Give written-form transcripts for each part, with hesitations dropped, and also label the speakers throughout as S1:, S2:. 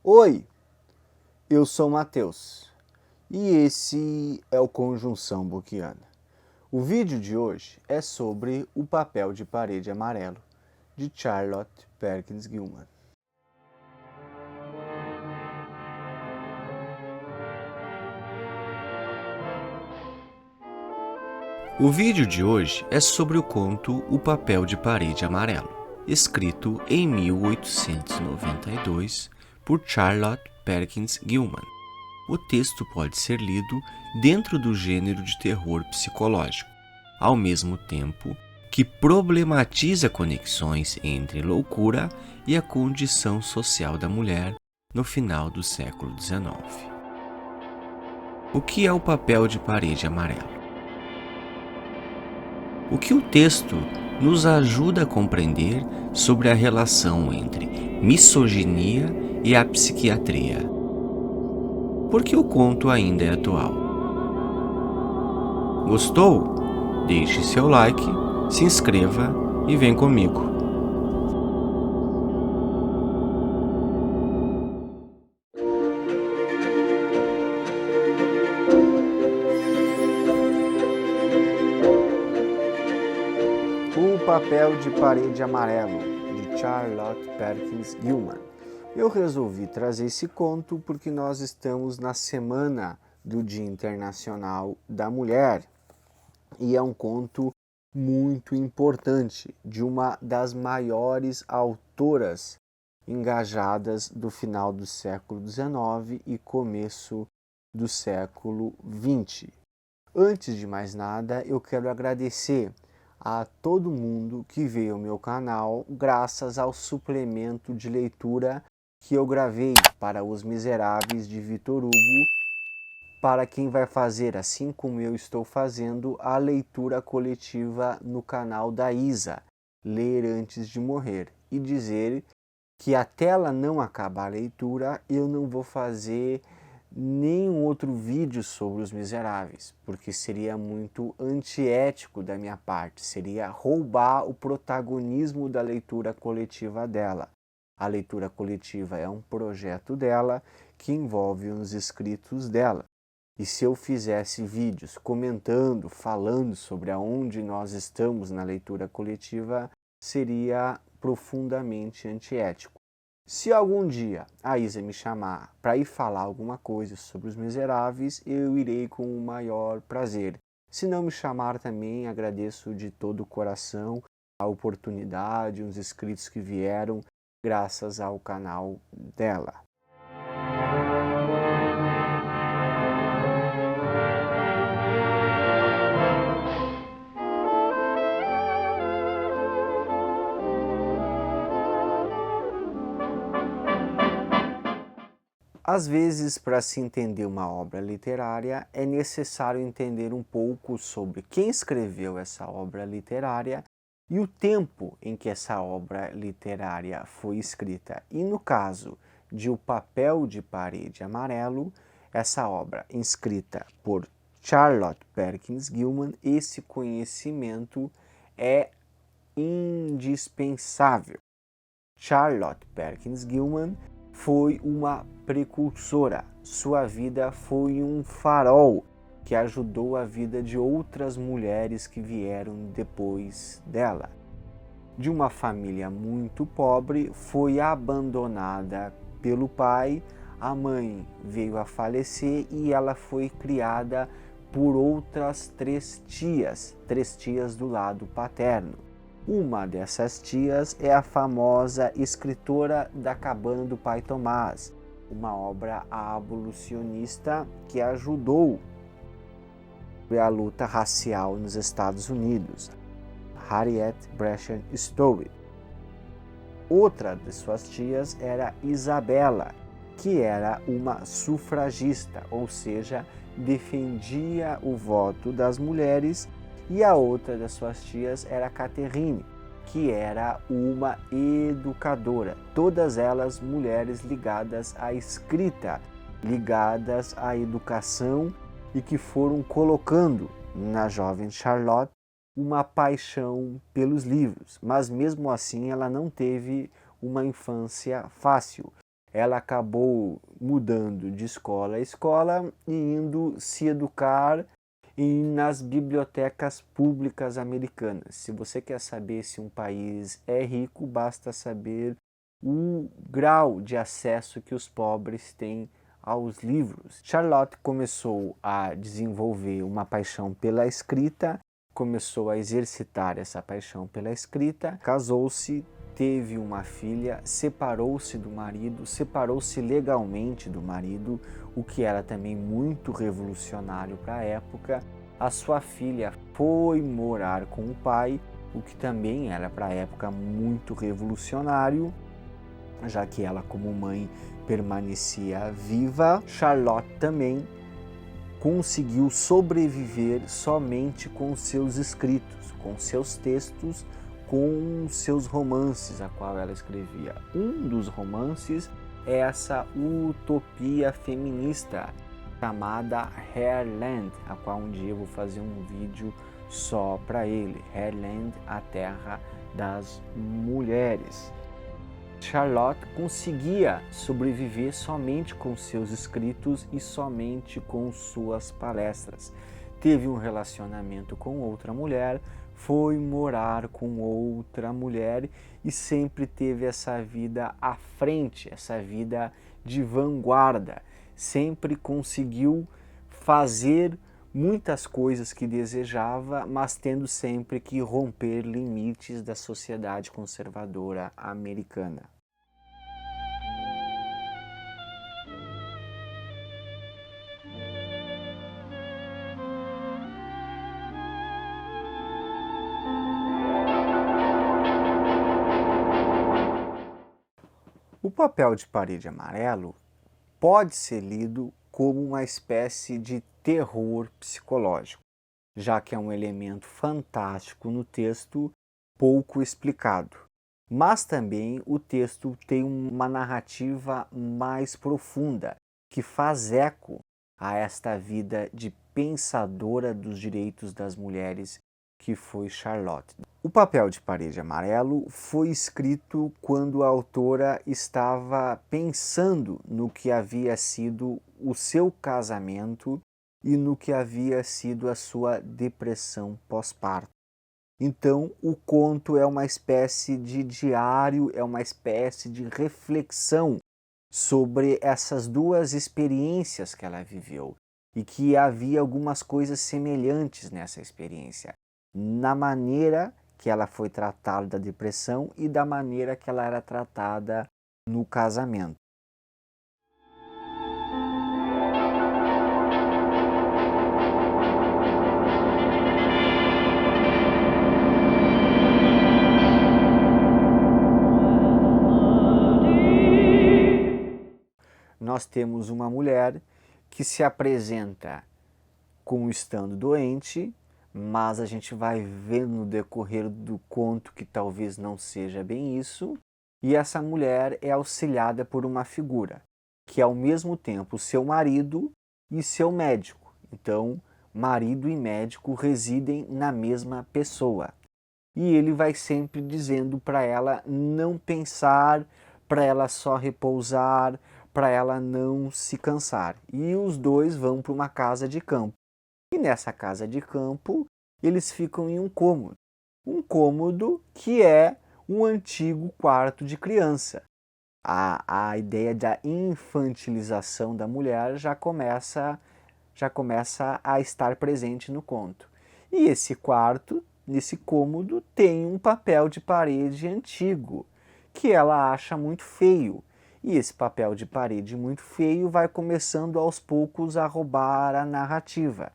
S1: Oi, eu sou Matheus e esse é o Conjunção Boquiana. O vídeo de hoje é sobre O Papel de Parede Amarelo, de Charlotte Perkins Gilman. O vídeo de hoje é sobre o conto O Papel de Parede Amarelo, escrito em 1892 por Charlotte Perkins Gilman. O texto pode ser lido dentro do gênero de terror psicológico, ao mesmo tempo que problematiza conexões entre loucura e a condição social da mulher no final do século XIX. O que é o papel de parede amarelo? O que o texto nos ajuda a compreender sobre a relação entre misoginia e a psiquiatria? Por que o conto ainda é atual? Gostou? Deixe seu like, se inscreva e vem comigo. O Papel de Parede Amarelo, de Charlotte Perkins Gilman. Eu resolvi trazer esse conto porque nós estamos na semana do Dia Internacional da Mulher e é um conto muito importante de uma das maiores autoras engajadas do final do século XIX e começo do século XX. Antes de mais nada, eu quero agradecer a todo mundo que veio ao meu canal graças ao suplemento de leitura que eu gravei para Os Miseráveis de Victor Hugo, para quem vai fazer, assim como eu estou fazendo, a leitura coletiva no canal da Isa, Ler Antes de Morrer, e dizer que até ela não acabar a leitura, eu não vou fazer nenhum outro vídeo sobre Os Miseráveis, porque seria muito antiético da minha parte, seria roubar o protagonismo da leitura coletiva dela. A leitura coletiva é um projeto dela que envolve os escritos dela. E se eu fizesse vídeos comentando, falando sobre aonde nós estamos na leitura coletiva, seria profundamente antiético. Se algum dia a Isa me chamar para ir falar alguma coisa sobre Os Miseráveis, eu irei com o maior prazer. Se não me chamar também, agradeço de todo o coração a oportunidade, os inscritos que vieram graças ao canal dela. Às vezes, para se entender uma obra literária, é necessário entender um pouco sobre quem escreveu essa obra literária e o tempo em que essa obra literária foi escrita. E no caso de O Papel de Parede Amarelo, essa obra escrita por Charlotte Perkins Gilman, esse conhecimento é indispensável. Charlotte Perkins Gilman foi uma precursora. Sua vida foi um farol que ajudou a vida de outras mulheres que vieram depois dela. De uma família muito pobre, foi abandonada pelo pai, a mãe veio a falecer e ela foi criada por outras três tias do lado paterno. Uma dessas tias é a famosa escritora da Cabana do Pai Tomás, uma obra abolicionista que ajudou a luta racial nos Estados Unidos, Harriet Beecher Stowe. Outra de suas tias era Isabela, que era uma sufragista, ou seja, defendia o voto das mulheres, e a outra das suas tias era Catherine, que era uma educadora. Todas elas mulheres ligadas à escrita, ligadas à educação e que foram colocando na jovem Charlotte uma paixão pelos livros. Mas mesmo assim ela não teve uma infância fácil. ela acabou mudando de escola a escola e indo se educar nas bibliotecas públicas americanas. Se você quer saber se um país é rico, basta saber o grau de acesso que os pobres têm aos livros. Charlotte começou a desenvolver uma paixão pela escrita, começou a exercitar essa paixão pela escrita, casou-se, teve uma filha, separou-se do marido, separou-se legalmente do marido, o que era também muito revolucionário para a época. A sua filha foi morar com o pai, o que também era para a época muito revolucionário, já que ela, como mãe, permanecia viva. Charlotte também conseguiu sobreviver somente com seus escritos, com seus textos, com seus romances, a qual ela escrevia. Um dos romances é essa utopia feminista chamada Hairland, a qual um dia eu vou fazer um vídeo só para ele. Hairland, a terra das mulheres. Charlotte conseguia sobreviver somente com seus escritos e somente com suas palestras. Teve um relacionamento com outra mulher, foi morar com outra mulher e sempre teve essa vida à frente, essa vida de vanguarda. Sempre conseguiu fazer muitas coisas que desejava, mas tendo sempre que romper limites da sociedade conservadora americana. O papel de Parede Amarelo pode ser lido como uma espécie de terror psicológico, já que é um elemento fantástico no texto, pouco explicado. Mas também o texto tem uma narrativa mais profunda, que faz eco a esta vida de pensadora dos direitos das mulheres que foi Charlotte. O papel de Parede Amarelo foi escrito quando a autora estava pensando no que havia sido o seu casamento e no que havia sido a sua depressão pós-parto. Então, o conto é uma espécie de diário, é uma espécie de reflexão sobre essas duas experiências que ela viveu e que havia algumas coisas semelhantes nessa experiência, na maneira que ela foi tratada da depressão e da maneira que ela era tratada no casamento. Nós temos uma mulher que se apresenta como estando doente, mas a gente vai ver no decorrer do conto que talvez não seja bem isso, e essa mulher é auxiliada por uma figura, que é ao mesmo tempo seu marido e seu médico. Então, marido e médico residem na mesma pessoa. E ele vai sempre dizendo para ela não pensar, para ela só repousar, para ela não se cansar. E os dois vão para uma casa de campo. E nessa casa de campo, eles ficam em um cômodo que é um antigo quarto de criança. A ideia da infantilização da mulher já começa a estar presente no conto. E esse quarto, nesse cômodo, tem um papel de parede antigo, que ela acha muito feio. E esse papel de parede muito feio vai começando aos poucos a roubar a narrativa.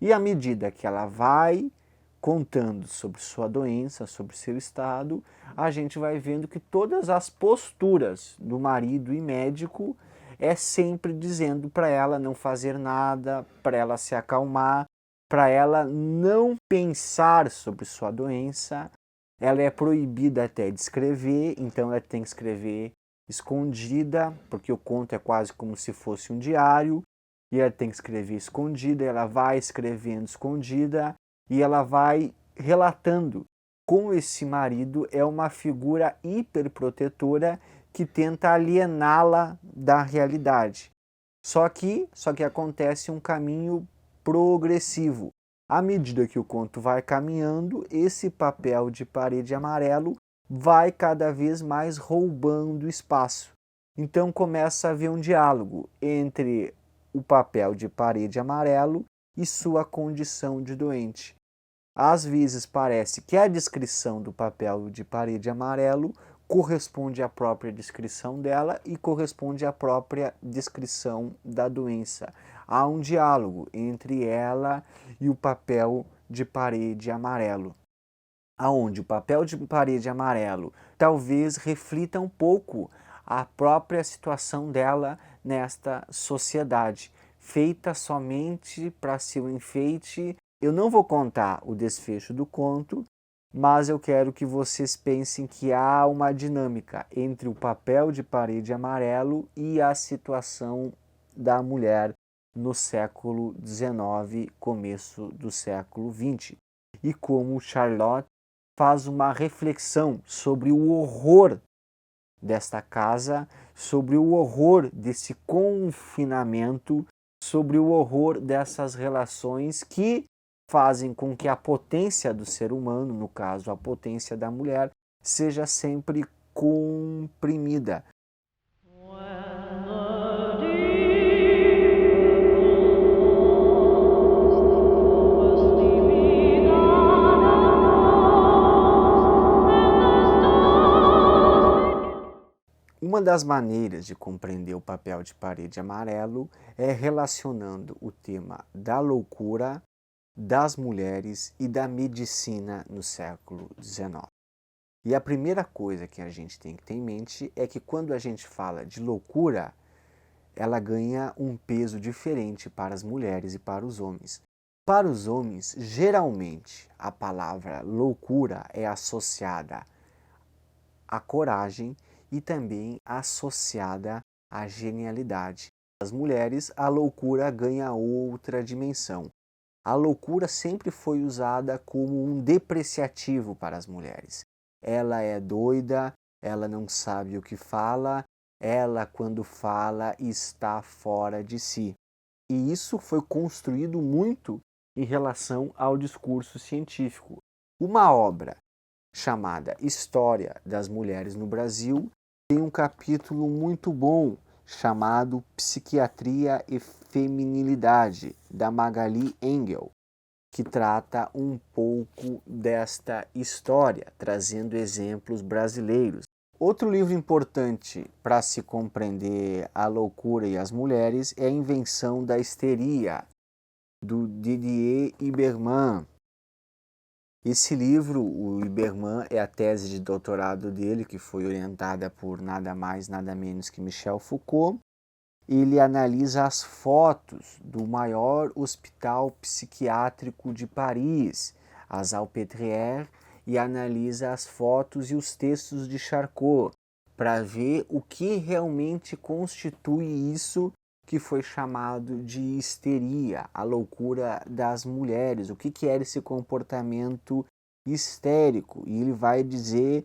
S1: E à medida que ela vai contando sobre sua doença, sobre seu estado, a gente vai vendo que todas as posturas do marido e médico é sempre dizendo para ela não fazer nada, para ela se acalmar, para ela não pensar sobre sua doença. Ela é proibida até de escrever, então ela tem que escrever escondida, porque o conto é quase como se fosse um diário. E ela tem que escrever escondida, ela vai escrevendo escondida e ela vai relatando como esse marido é uma figura hiperprotetora que tenta aliená-la da realidade. Só que acontece um caminho progressivo. À medida que o conto vai caminhando, esse papel de parede amarelo vai cada vez mais roubando espaço. Então começa a haver um diálogo entre o papel de parede amarelo e sua condição de doente. Às vezes parece que a descrição do papel de parede amarelo corresponde à própria descrição dela e corresponde à própria descrição da doença. Há um diálogo entre ela e o papel de parede amarelo, aonde o papel de parede amarelo talvez reflita um pouco a própria situação dela nesta sociedade, feita somente para seu enfeite. Eu não vou contar o desfecho do conto, mas eu quero que vocês pensem que há uma dinâmica entre o papel de parede amarelo e a situação da mulher no século XIX, começo do século XX. E como Charlotte faz uma reflexão sobre o horror desta casa, sobre o horror desse confinamento, sobre o horror dessas relações que fazem com que a potência do ser humano, no caso a potência da mulher, seja sempre comprimida. Uma das maneiras de compreender o papel de parede amarelo é relacionando o tema da loucura, das mulheres e da medicina no século XIX. E a primeira coisa que a gente tem que ter em mente é que quando a gente fala de loucura, ela ganha um peso diferente para as mulheres e para os homens. Para os homens, geralmente, a palavra loucura é associada à coragem e também associada à genialidade. As mulheres, a loucura ganha outra dimensão. A loucura sempre foi usada como um depreciativo para as mulheres. Ela é doida, ela não sabe o que fala, ela, quando fala, está fora de si. E isso foi construído muito em relação ao discurso científico. Uma obra chamada História das Mulheres no Brasil tem um capítulo muito bom chamado Psiquiatria e Feminilidade, da Magali Engel, que trata um pouco desta história, trazendo exemplos brasileiros. Outro livro importante para se compreender a loucura e as mulheres é A Invenção da Histeria, do Didier Iberman. Esse livro, o Iberman, é a tese de doutorado dele, que foi orientada por nada mais, nada menos que Michel Foucault. Ele analisa as fotos do maior hospital psiquiátrico de Paris, a Salpêtrière, e analisa as fotos e os textos de Charcot, para ver o que realmente constitui isso que foi chamado de histeria, a loucura das mulheres, o que era esse comportamento histérico. E ele vai dizer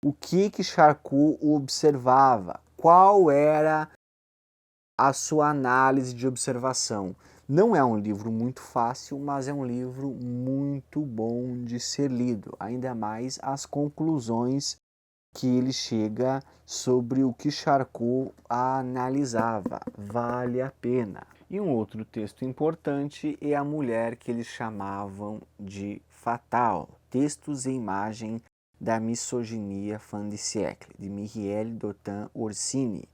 S1: o que Charcot observava, qual era a sua análise de observação. Não é um livro muito fácil, mas é um livro muito bom de ser lido, ainda mais as conclusões que ele chega sobre o que Charcot analisava. Vale a pena. E um outro texto importante é A Mulher que eles chamavam de Fatal, Textos e Imagem da Misoginia fin du siècle, de Mireille Dautin-Orsini,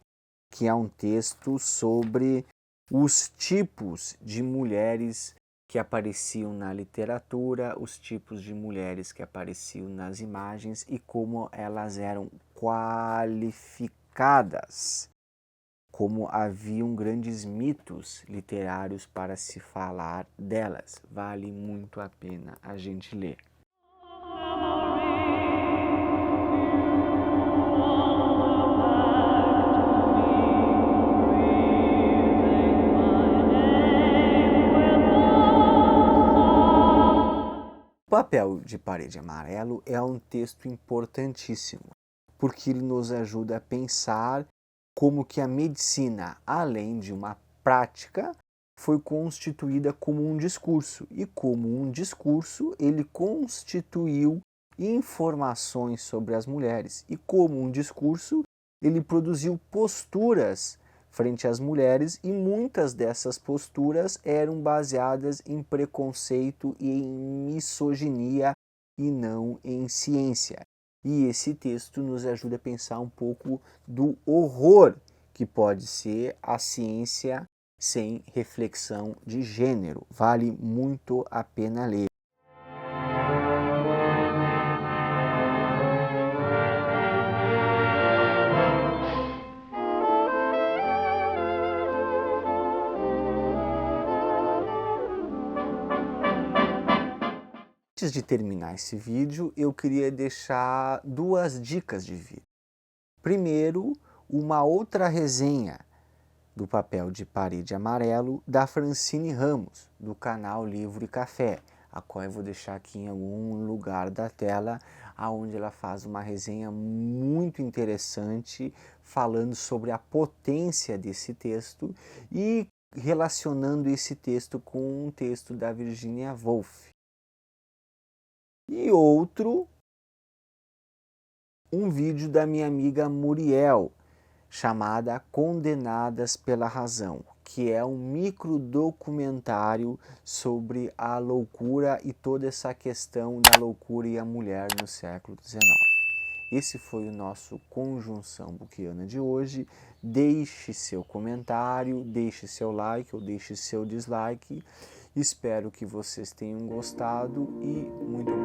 S1: que é um texto sobre os tipos de mulheres que apareciam na literatura, os tipos de mulheres que apareciam nas imagens e como elas eram qualificadas, como haviam grandes mitos literários para se falar delas. Vale muito a pena a gente ler. O papel de parede amarelo é um texto importantíssimo, porque ele nos ajuda a pensar como que a medicina, além de uma prática, foi constituída como um discurso. E como um discurso, ele constituiu informações sobre as mulheres. E como um discurso, ele produziu posturas frente às mulheres, e muitas dessas posturas eram baseadas em preconceito e em misoginia e não em ciência. E esse texto nos ajuda a pensar um pouco do horror que pode ser a ciência sem reflexão de gênero. Vale muito a pena ler. Antes de terminar esse vídeo, eu queria deixar duas dicas de vídeo. Primeiro, uma outra resenha do Papel de Parede Amarelo da Francine Ramos, do canal Livro e Café, a qual eu vou deixar aqui em algum lugar da tela, onde ela faz uma resenha muito interessante falando sobre a potência desse texto e relacionando esse texto com um texto da Virginia Woolf. E outro, um vídeo da minha amiga Muriel, chamada Condenadas pela Razão, que é um microdocumentário sobre a loucura e toda essa questão da loucura e a mulher no século XIX. Esse foi o nosso Conjunção Bookieana de hoje. Deixe seu comentário, deixe seu like ou deixe seu dislike. Espero que vocês tenham gostado e muito